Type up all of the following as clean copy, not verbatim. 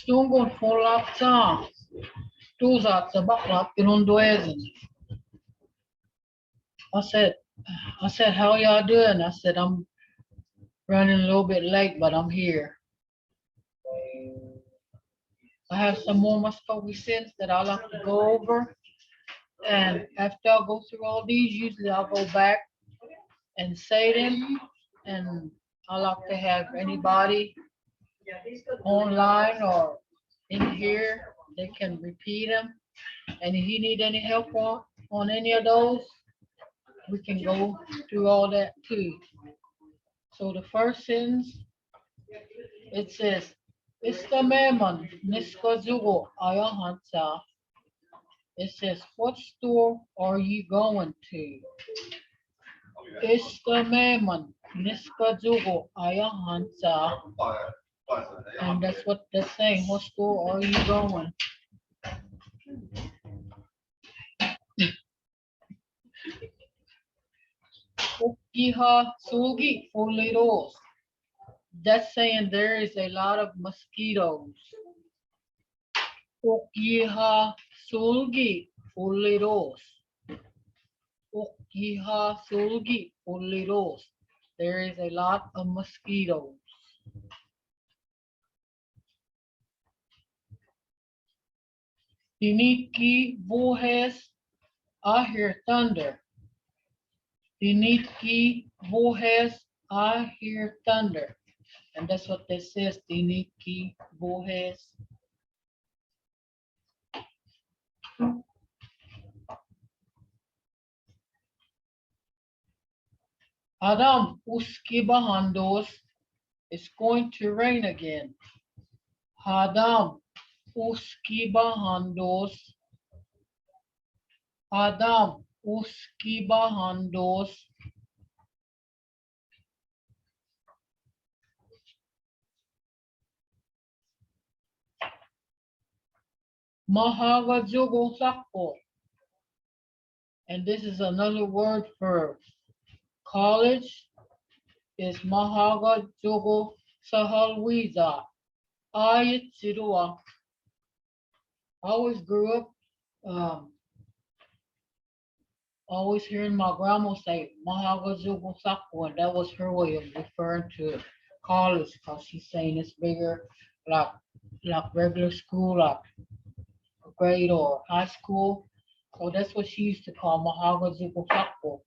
Stungon for lapsa. Tuza tabak pinunduezin. I said, how y'all doing? I said, I'm running a little bit late, but I'm here. I have some more Mvskoke sins that I'll have to go over. And after I go through all these, usually I'll go back and say them. And I like to have anybody online or in here, they can repeat them. And if you need any help on any of those, we can go through all that too. So the first sentence, it says, Istameman niskazugo ayahansa. It says, what store are you going to? Istameman niskazugo ayahansa. And that's what they're saying. What store are you going? Ukiha sugi fuliros. That's saying there is a lot of mosquitoes. Ukiha sulgi fuliros. Ukiha sulgi fuliros. There is a lot of mosquitoes. Diniki vojes, I hear thunder. Diniki vojes, I hear thunder. And that's what this says, Diniki vojes. Adam uskibahandos, it's going to rain again. Adam uskibahandos. Adam uskibahandos. Mahagajugo sakpo. And this is another word for college. Is Mahagajugo sahalwiza. Ayitsidua. I always grew up always hearing my grandma say Mahagajugo sakpo, and that was her way of referring to college, because she's saying it's bigger, like regular school, like grade or high school. So that's what she used to call Mahagajugo sakpo.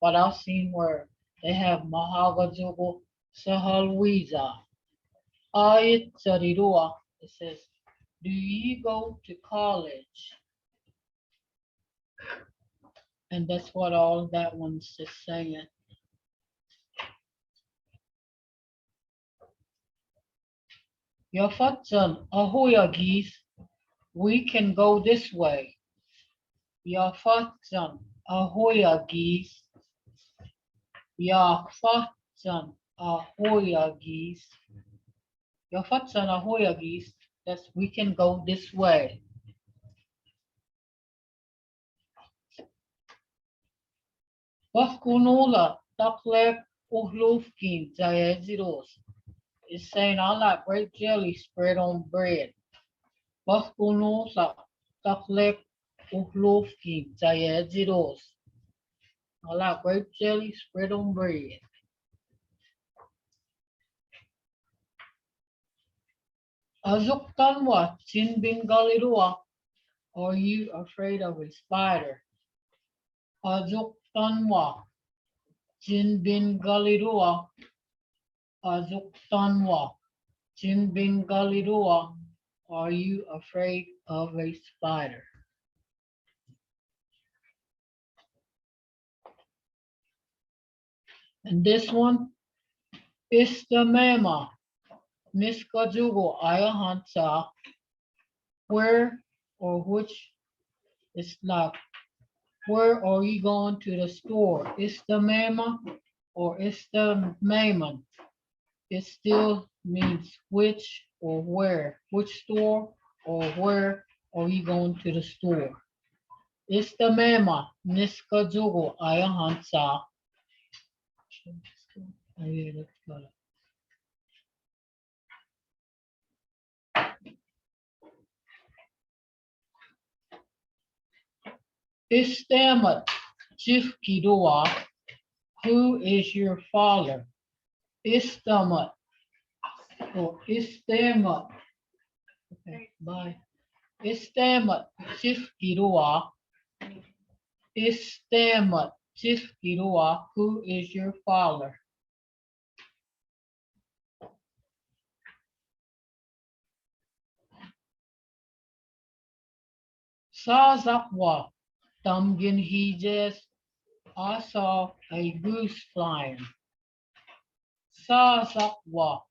But I've seen where they have Mahagajugo sahalwiza. Ayit sarirua. It says, do you go to college? And that's what all that one's just saying. Yafatsan ahoyagis, we can go this way. Yafatsan ahoyagis. Yafatsan ahoyagis. Yafatsan ahoyagis, that's we can go this way. Vaskunula taklek uhlufkin zayaziros. It's saying I like grape jelly spread on bread. Vaskunula taklek uhlufkin zayaziros. I like grape jelly spread on bread. Azuktanwa chinbingalirua. Are you afraid of a spider? Azuktanwa chinbingalirua. Azuktanwa chinbingalirua. Are you afraid of a spider? And this one is the mema. Niskajugo ayahansa. Where or which is like, where are you going to the store? Is the mema or is the maimon? It still means which or where. Which store or where are you going to the store? Is the mema. Niskajugo ayahansa. Istamat Jifkidua. Who is your father? Istamat or Istamat. Okay, bye. Istamat Jifkidua. Istamat Jifkidua. Who is your father? Sazakwa. Tamgin Hijes. I saw a goose flying. Sazakwa.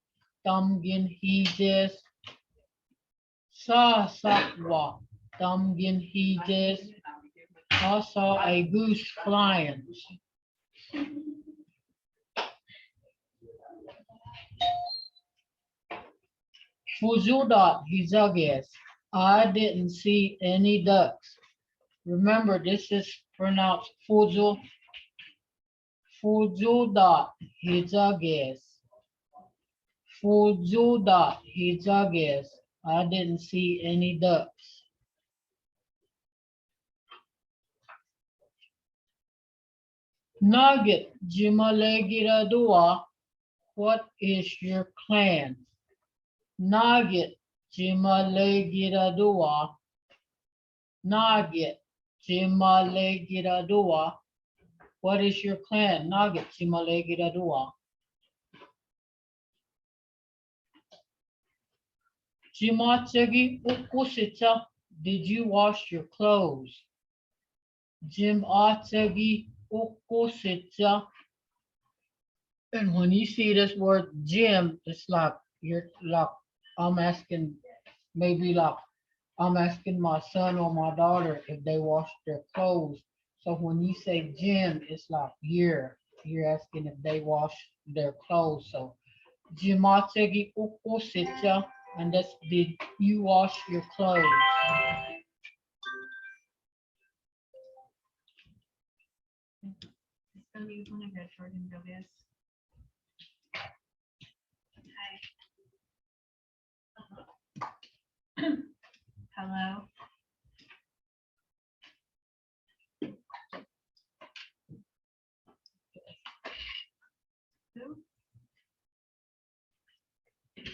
Tamgin Hijes. Sazakwa. Tamgin Hijes. I saw a goose flying. Fuzudat Hizages. I didn't see any ducks. Remember, this is pronounced Fuzu. Fuzudat Hizages. Fuzudat Hizages. I didn't see any ducks. Nugget Jimalegiradua. What is your clan? Nugget Jimalegiradua. Nugget Jimalegiradua. What is your clan? Nugget Jimalegiradua. Jimachagi Ukusita. Did you wash your clothes? Jimachagi Ukusita. And when you see this word Jim, it's like you're like I'm asking, maybe like I'm asking my son or my daughter if they wash their clothes. So when you say Jim, it's like you're asking if they wash their clothes. So Jimategi Ukusita, and that's did you wash your clothes? Hello.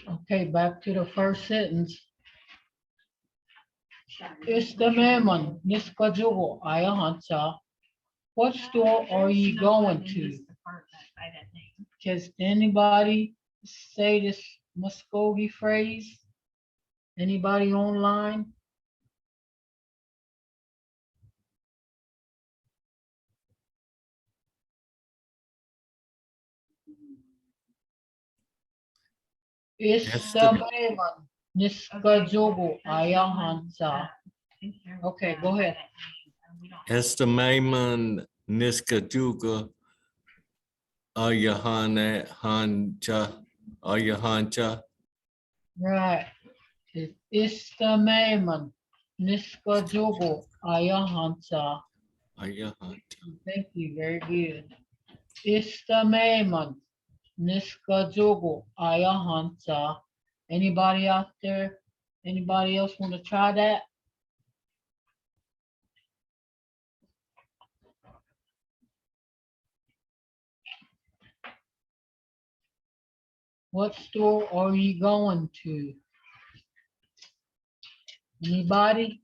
Okay, back to the first sentence. Istamaman Niskajugo Ayahansa. What store are you going to? Does anybody say this Muskogee phrase? Anybody online? Istamaman Niskajugo Ayahansa. Okay, go ahead. Estimaman Niskajuga Ayahane Hancha Ayahancha. Right. Istamaman Niskajugo Ayahansa. Ayahancha. Thank you, very good. Istamaman Niskajugo Ayahansa. Anybody out there? Anybody else want to try that? What store are you going to? Anybody?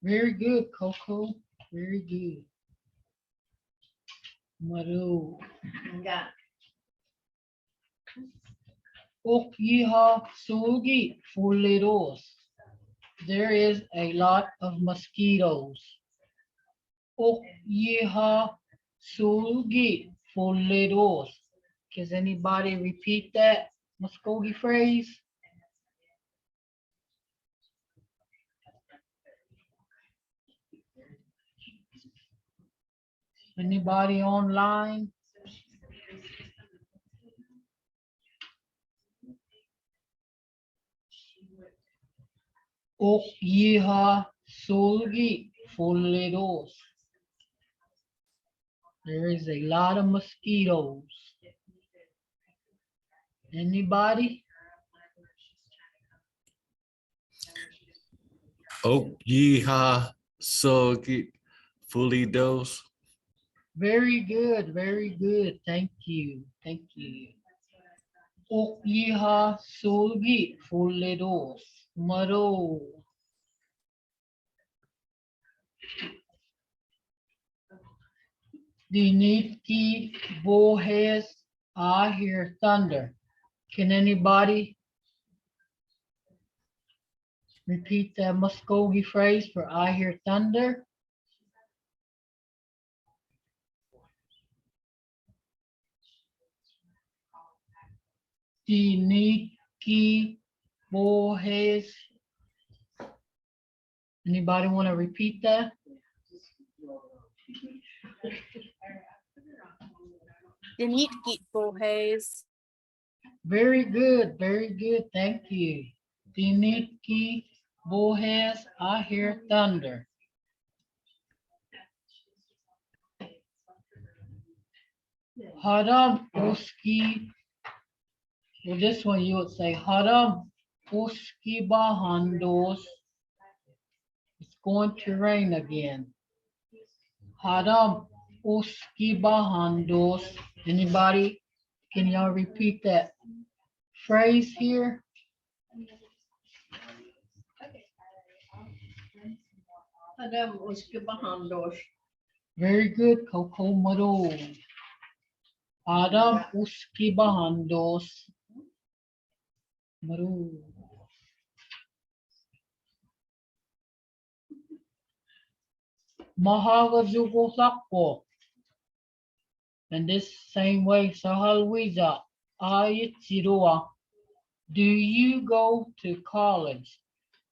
Very good, Coco. Very good. Maru. Okyiha Sugi Fulidos. There is a lot of mosquitoes. Okyiha Sugi Fulidos. Can anybody repeat that Muskogee phrase? Anybody online? Okyiha Sulgi Fulidos. There is a lot of mosquitoes. Anybody? Ok Yeehaw Sogi Fully Dose. Very good, very good. Thank you, thank you. Okyiha Sulgi Fuledos Maro. Dinitki Bohes, I hear thunder. Can anybody repeat that Muskogee phrase for I hear thunder? Dinitki Bohes. Anybody want to repeat that? Denit Git Bohays. Very good, very good. Thank you. Dinitki Bohes, I hear thunder. Haram Uski. Well, this one you would say Haram Uski Bahandos. It's going to rain again. Haram Uski Bahandos. Anybody? Can y'all repeat that phrase here? Adam uski bahandos. Very good, Coco Maro. Adam Uski Bahandos. Maro. Mahagazugo Sakko. And this same way, Sahalwiza, Ayachirua. Do you go to college?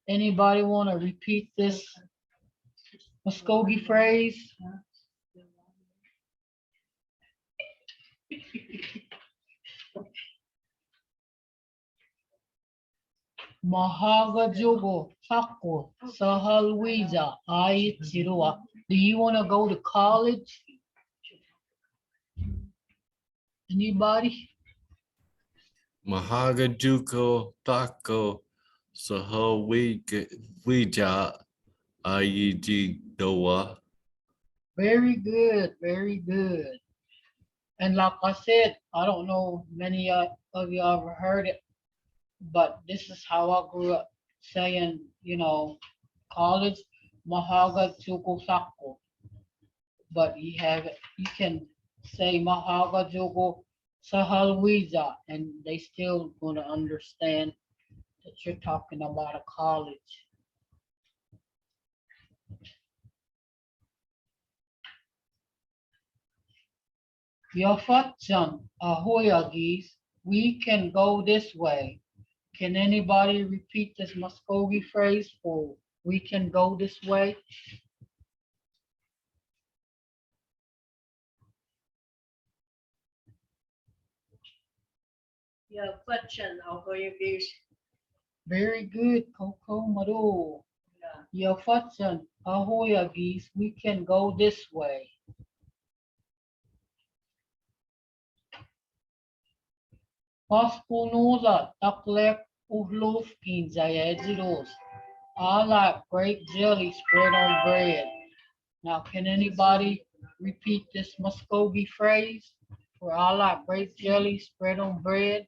Anybody want to repeat this Muskogee phrase? Mahagajugo Sakko, Sahalwiza, Ayachirua. Do you want to go to college? Anybody? Mahagajuko Taco Saho Wija Ayiji Doa. Very good, very good. And like I said, I don't know many of you ever heard it, but this is how I grew up saying, college, Mahaga Jugo Sako. But you can say Mahaga Jugo Sahalwiza, and they still gonna understand that you're talking about a college. Yafatjan Ahoyagis, we can go this way. Can anybody repeat this Muskogee phrase for we can go this way? Yeah, question of your views. Very good, Coco Maru. Yafatjan Ahoyagis, we can go this way. Paspunoza taklek uhlovkin zayajiros. I like grape jelly spread on bread. Now, can anybody repeat this Muskogee phrase for I like grape jelly spread on bread?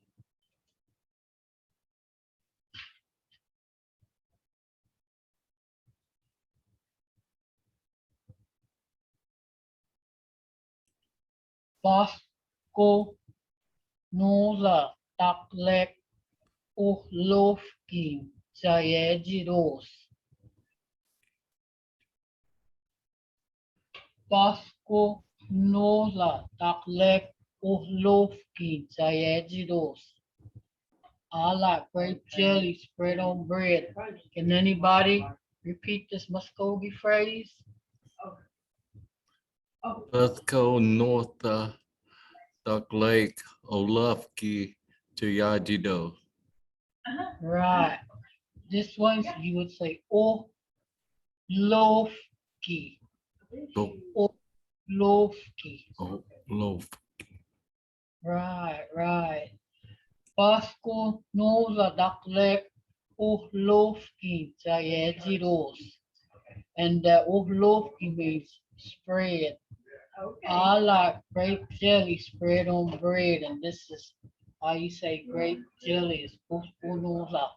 Pasko noza taklek uhlovkin zayajiros. Pasko noza taklek uhlovkin zayajiros. I like grape jelly spread on bread. Can anybody repeat this Muskogee phrase? Pathco Northa Duck Lake Olufki to Yajido. Right. This one you would say Olofki. Olofki. Oh, loaf. Right, right. Pasko noza daklek uhlovki tayejiros. And the uhlovki means spread. Okay. I like grape jelly spread on bread, and this is how you say grape jelly is puspunola.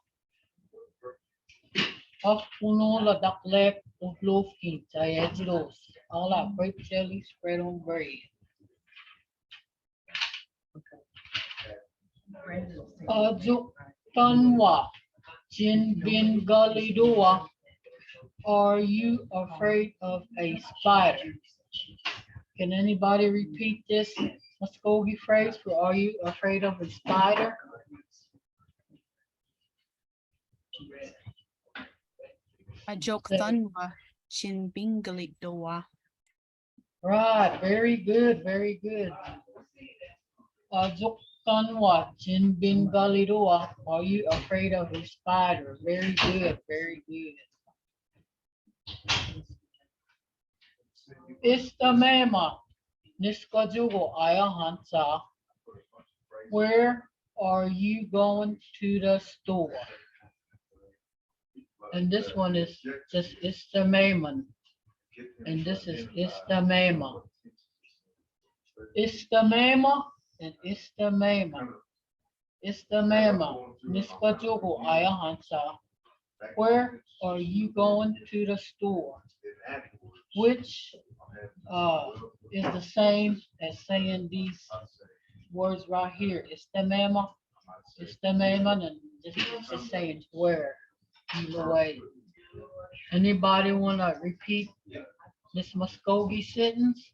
Puspunola daklek uhlovki tayejiros. I like grape jelly spread on bread. Juk tanwa jin bin galidua. Are you afraid of a spider? Can anybody repeat this Muskogee phrase for are you afraid of a spider? Ajok Thunwa Shin Bingalit Doa. Right, very good, very good. Juk tanwa jin bin galidua. Are you afraid of a spider? Very good, very good. Istamema niskajugo ayahansa. Where are you going to the store? And this one is just Istamema. And this is Istamema. Istamema and Istamema. Istamema niskajugo ayahansa. Where are you going to the store? Which is the same as saying these words right here. It's the mama, and it's just saying where, either way. Anybody want to repeat this Muskogee sentence?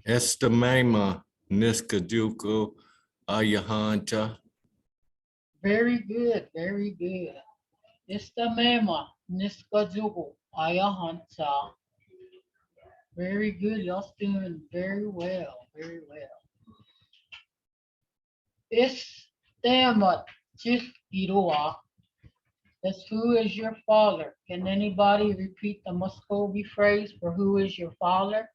Estimama Niskajuku Ayahanta. Very good, very good. It's the mama, niskajugo, ayahanta. Very good, y'all doing very well, very well. It's Damat Jiskiroa. That's who is your father. Can anybody repeat the Muskogee phrase for who is your father?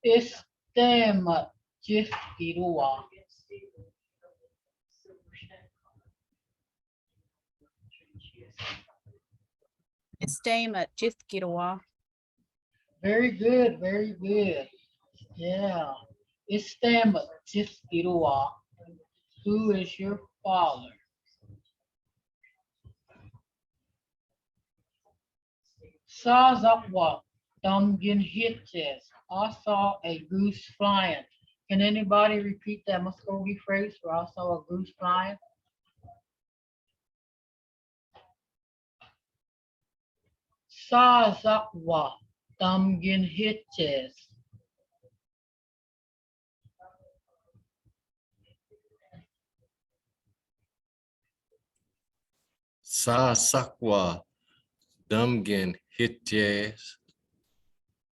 It's Damat Jiskiroa. Estama Jithkirwa. Very good, very good. Yeah. It's Damat Jiskiroa. Who is your father? Sazakwa Dumgin Hitches. I saw a goose flying. Can anybody repeat that Muskogee phrase for I saw a goose flying? Sazakwa Dumgin Hitches. Sa Sakwa Dumgin Hitjes.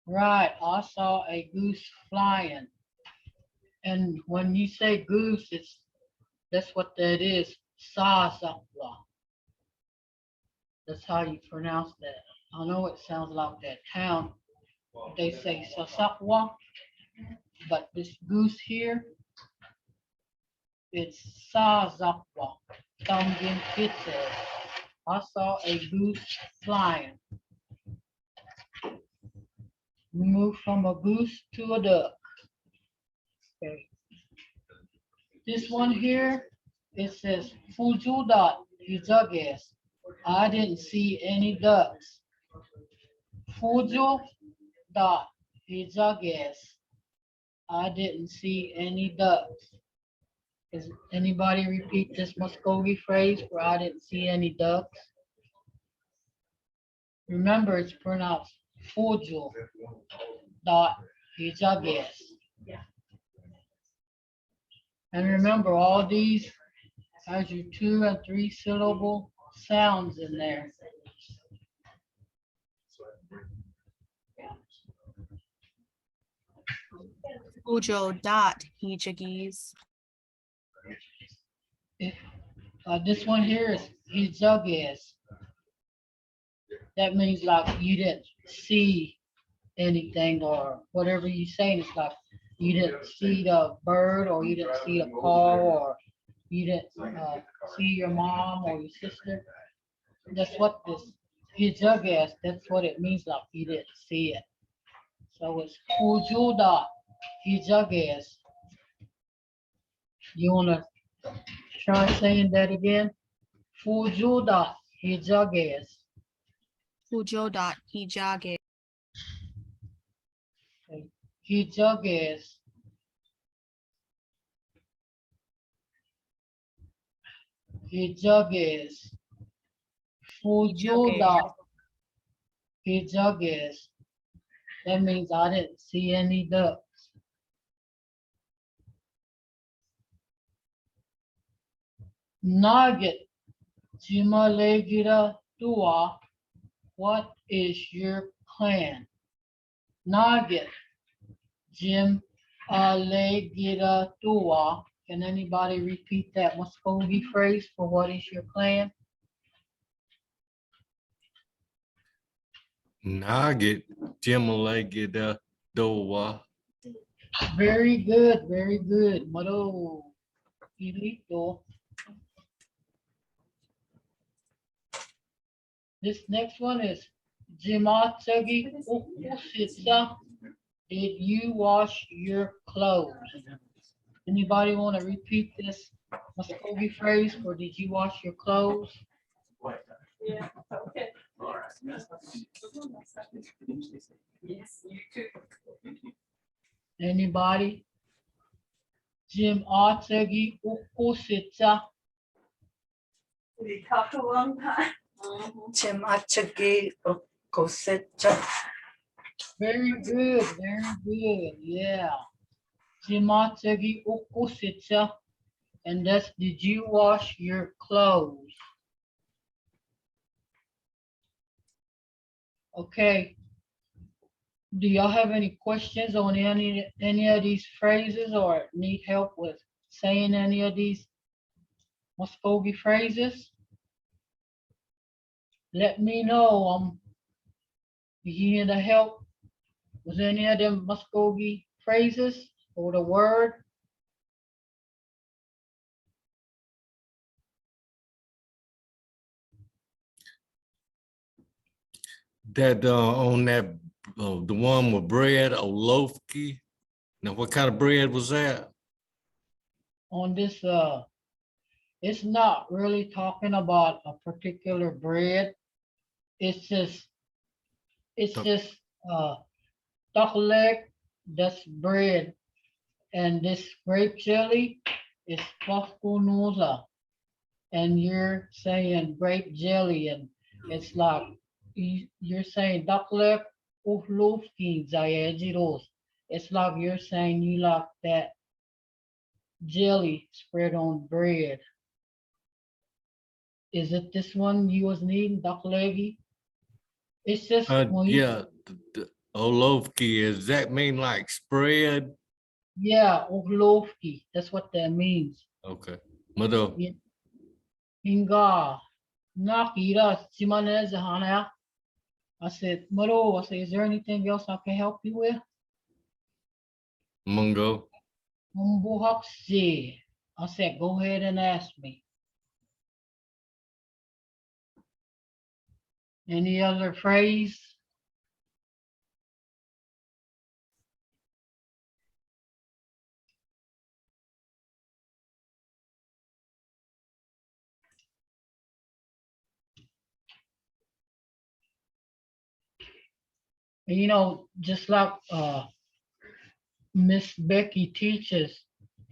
Right, I saw a goose flying. And when you say goose, that's what that is. Sazakwa. That's how you pronounce that. I know it sounds like that town. They say Sasakwa, but this goose here, it's Sazakwa. Tonguin Kitse. I saw a goose flying. We move from a goose to a duck. Okay. This one here, it says Fujuda Hizages. I didn't see any ducks. Fuju da Hizages. I didn't see any ducks. Does anybody repeat this Muskogee phrase where I didn't see any ducks? Remember, it's pronounced Fuju da Hizages. And remember, all these has your 2 and 3 syllable sounds in there. Ujo Dot Hijagis. This one here is Hizages. That means like you didn't see anything or whatever you're saying. It's like you didn't see the bird or you didn't see the car or you didn't see your mom or your sister. That's what this hijagas, that's what it means, like you didn't see it. So it's fujuda hijagas. You wanna try saying that again? Fujuda hijagas. Pujo dot hijage. Hijagas. Hijagas. Fujuda hijagas. That means I didn't see any ducks. Nugget. Jimalegira Dua. What is your plan? Nugget. Jim Alegira Dua. Can anybody repeat that Muskogee phrase for what is your plan? Nugget, Jimalegida, Dowa. Very good, very good. Maro Ilito. This next one is Jimatagi Ukusitsa. Did you wash your clothes? Anybody want to repeat this Muskogee phrase for did you wash your clothes? Yeah, okay. Anybody? Jim Artegi Ukusitsa. We talked a long time. Chimachagi Okosecha. Very good, yeah. Jimategi Ukusitsa. And that's did you wash your clothes? Okay. Do y'all have any questions on any of these phrases or need help with saying any of these Muskogee phrases? Let me know. I'm here to help with any of them Muskogee phrases or the word. That on that the one with bread, Olofki. Now, what kind of bread was that? On this, it's not really talking about a particular bread. It's just duck leg, that's bread. And this grape jelly is pascunosa. And you're saying grape jelly, and it's like you're saying duck leg uflufki zayajiros. It's like you're saying you like that jelly spread on bread. Is it this one you was needing, duck leggy? It's just when you, Yeah, the Olofki. Does that mean like spread? yeah, uflufki. That's what that means. Okay. Mado. Yeah. Hinga nakira simanez hanaya. I said, Maro, I said, is there anything else I can help you with? Mungo. Mbuhakse. I said, go ahead and ask me. Any other phrase? And, you know, just like Miss Becky teaches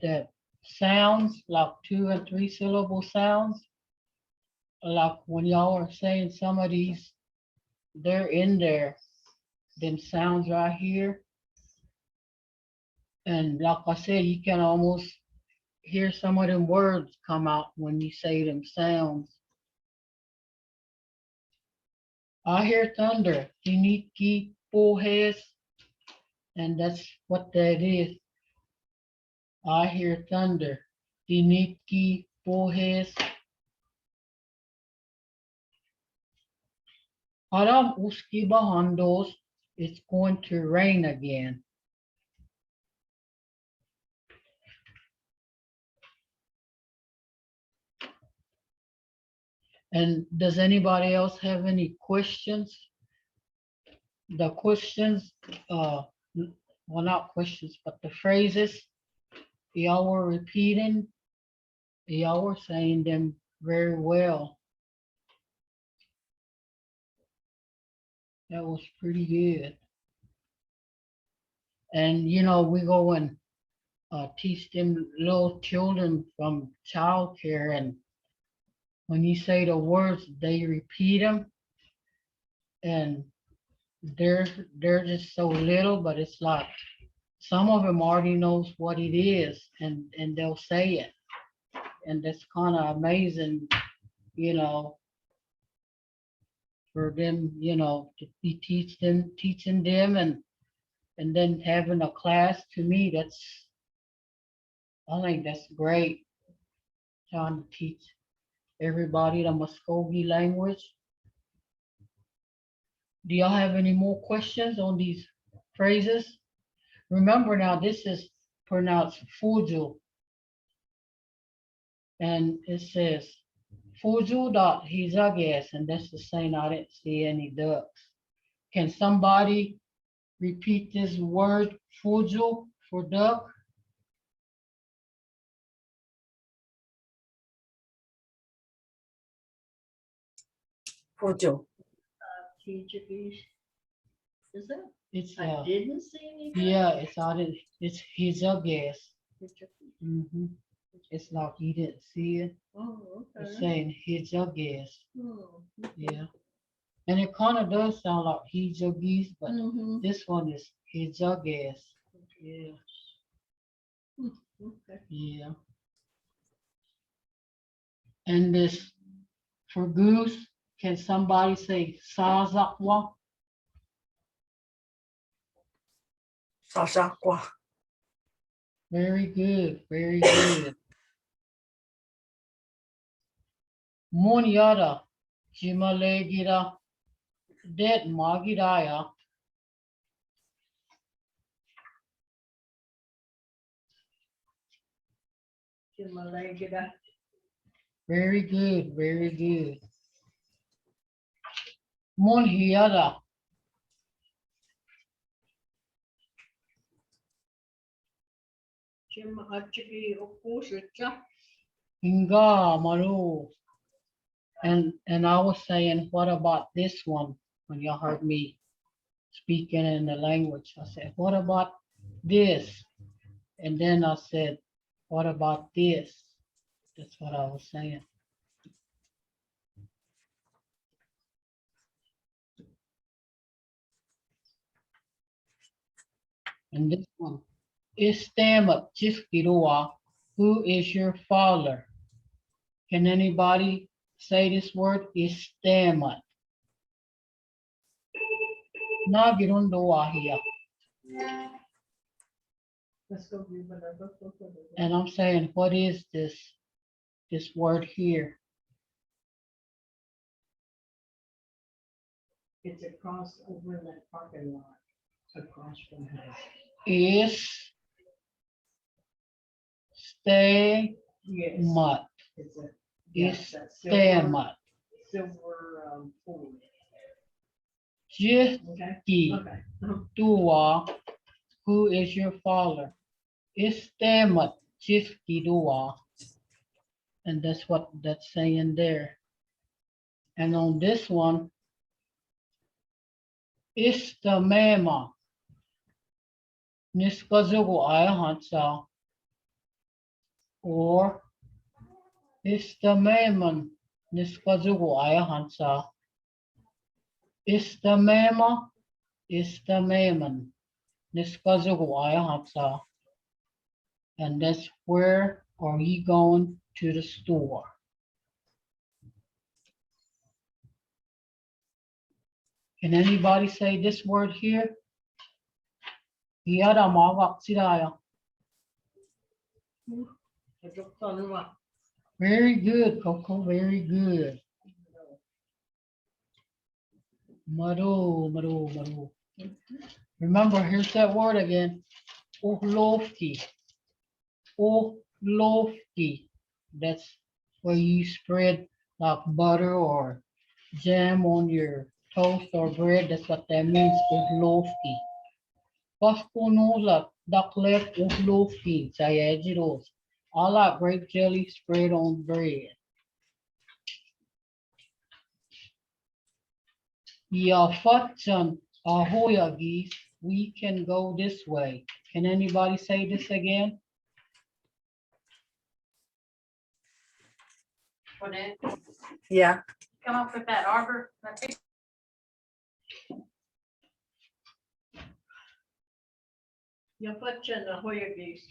that sounds like 2 and 3 syllable sounds, like when y'all are saying some of these, they're in there, them sounds right here. And like I said, you can almost hear some of them words come out when you say them sounds. I hear thunder, tiniki pohes, and that's what that is. I hear thunder, tiniki pohes. Aram uski bahandos it's going to rain again. And does anybody else have any questions? The questions, well, not questions, but the phrases y'all were repeating, y'all were saying them very well. That was pretty good. And you know, we go and teach them little children from childcare, and when you say the words, they repeat them, and they're just so little, but it's like some of them already knows what it is, and they'll say it, and that's kind of amazing, you know, for them, you know, to be teaching them, and then having a class. To me, I think that's great. Trying to teach everybody the Mvskoke language. Do y'all have any more questions on these phrases? Remember now, this is pronounced Fuju. And it says, Fuju dot hizages, and that's the saying I didn't see any ducks. Can somebody repeat this word, Fuju, for duck? Fujo. Is it? It's, I didn't see anything. yeah, it's hizages. Mhm. It's like you didn't see it. Oh, It's okay. saying hizages. Oh, Yeah. And it kind of does sound like hizages, but mhm. this one is hizages. Yeah, Okay. yeah. And this for goose, can somebody say sazakwa? Sasakwa. Very good, very good. Munyada, jimalegira, det magidaya. Jimalegida. Very good, very good. Munhiada, Jimachigi opusita. inga maru. And I was saying, what about this one? When y'all heard me speaking in the language, I said, what about this? And then I said, what about this? That's what I was saying. And this one, Istama Chifkirua, who is your father? Can anybody say this word? Istama. Nagirundoa here. Let's go view whatever. And I'm saying, what is this word here? It's across over in that parking lot, across from the house. Is stay Yes. mut. It's a. Is that stay silver- mut. Silver, pool. Jifki Okay, okay. dua, who is your father? Istemat jifki dua. And that's what that's saying there. And on this one, istamema niskazugu ayahansa, or istameman niskazugu ayahansa. Istamema istameman niskazugu ayahansa. And that's where are you going to the store? Can anybody say this word here? Yada mawak sidaya. Very good, Coco, very good. Maru. Remember, here's that word again. Uhlovki. Uhlovki. That's where you spread like butter or jam on your toast or bread. That's what that means. Uhlovki. Paskunula, daklet uhlovki. Sayajiros. I like grape jelly spread on bread. Yafatsan ahoyagis. We can go this way. Can anybody say this again? For that, Yeah. come up with that arbor. Your foot in the Hoya geese.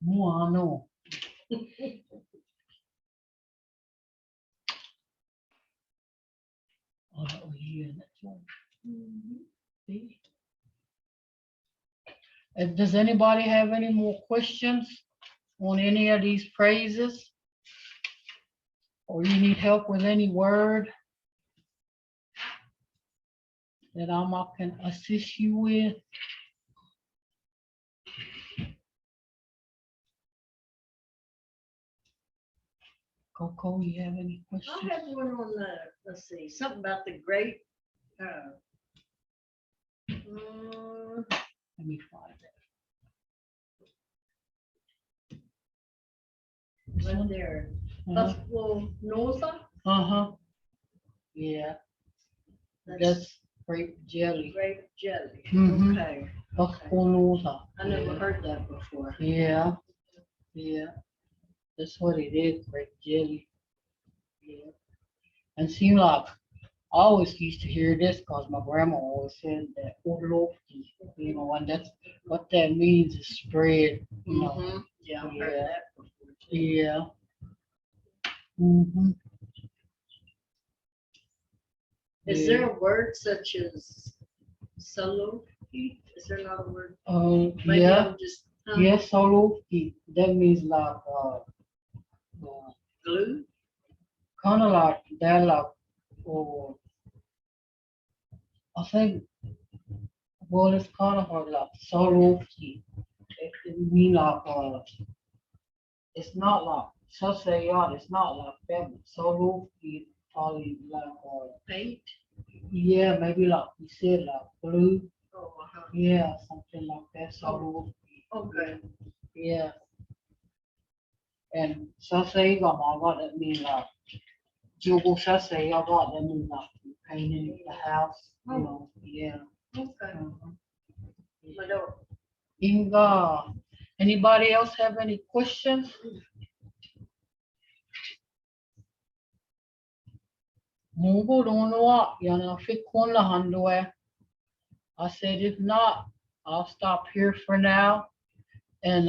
Muano. Oh, that was you, that's one. See? Does anybody have any more questions on any of these phrases? Or you need help with any word that I can assist you with? Coco, you have any I questions? have one on the, let's see, something about the great, Let me find it. This right one? there. Uh-huh. Nosa, Uh-huh. Yeah, that's grape jelly. grape jelly. Mhm. Okay, Pascualosa. I never heard that before. Yeah, yeah. That's what it is, grape jelly. Yeah. And seem like I always used to hear this because my grandma always said that Orlovsky, and that's what that means is spread, Mhm. Yeah, I've heard Yeah. that before. too. Yeah. Mm-hmm. Is there a word such as solo? Is there not a word? Maybe Yeah, I'm just. yes, Orlovsky. That means like, Glue? kind of like that, like, or I think, well, it's kind of like Solovsky. It mean like, it's not like Sasayat, it's not like that. Solovsky probably like, Paint? yeah, maybe like you said, like blue. Oh, uh-huh. Yeah, something like that. Solovsky. Okay. Yeah. And Sasayat, that mean like, Jugo Sasayat, that mean like painting the house, yeah. Okay. Mhm. But, Inga, anybody else have any questions? Mungu dunua yana fikun la handwe. I said, if not, I'll stop here for now. And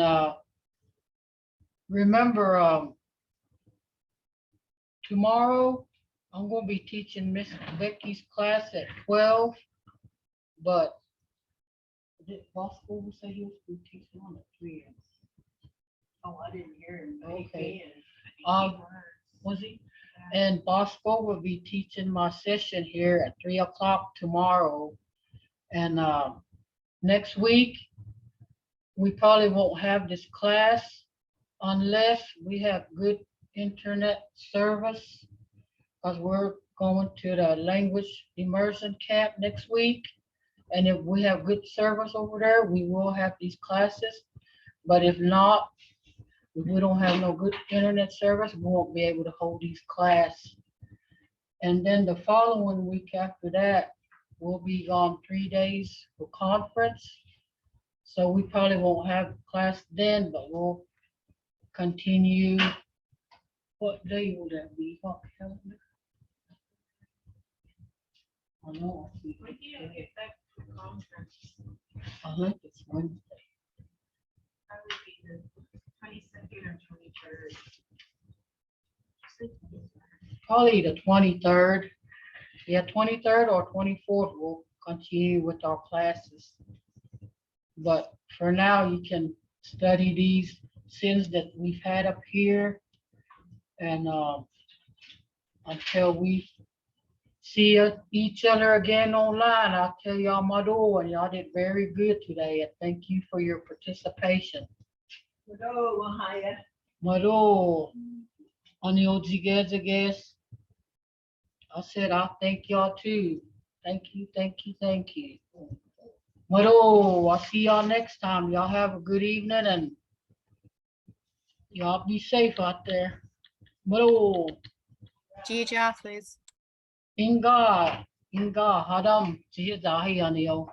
remember, tomorrow I'm going to be teaching Miss Becky's class at 12. But did Bosco say he was going to teach on at 3? oh, I didn't hear him. Okay. Was he? And Bosco will be teaching my session here at 3 o'clock tomorrow. And next week, we probably won't have this class unless we have good internet service, because we're going to the language immersion camp next week. And if we have good service over there, we will have these classes. But if not, if we don't have no good internet service, we won't be able to hold these classes. And then the following week after that, we'll be gone 3 days for conference. So we probably won't have class then, but we'll continue. What day will that be? What calendar? I know. I think it's Wednesday. Probably the 23rd. Yeah, 23rd or 24th, we'll continue with our classes. But for now, you can study these sins that we've had up here. And until we see each other again online. I'll tell y'all Mvto, and y'all did very good today. And thank you for your participation. Mvto, guys. I said I'll thank y'all too. Thank you, thank you, thank you. Mvto, I'll see y'all next time. Y'all have a good evening and y'all be safe out there. Mvto, Gia please. Inga, Hadam, Gia Zahi Anio.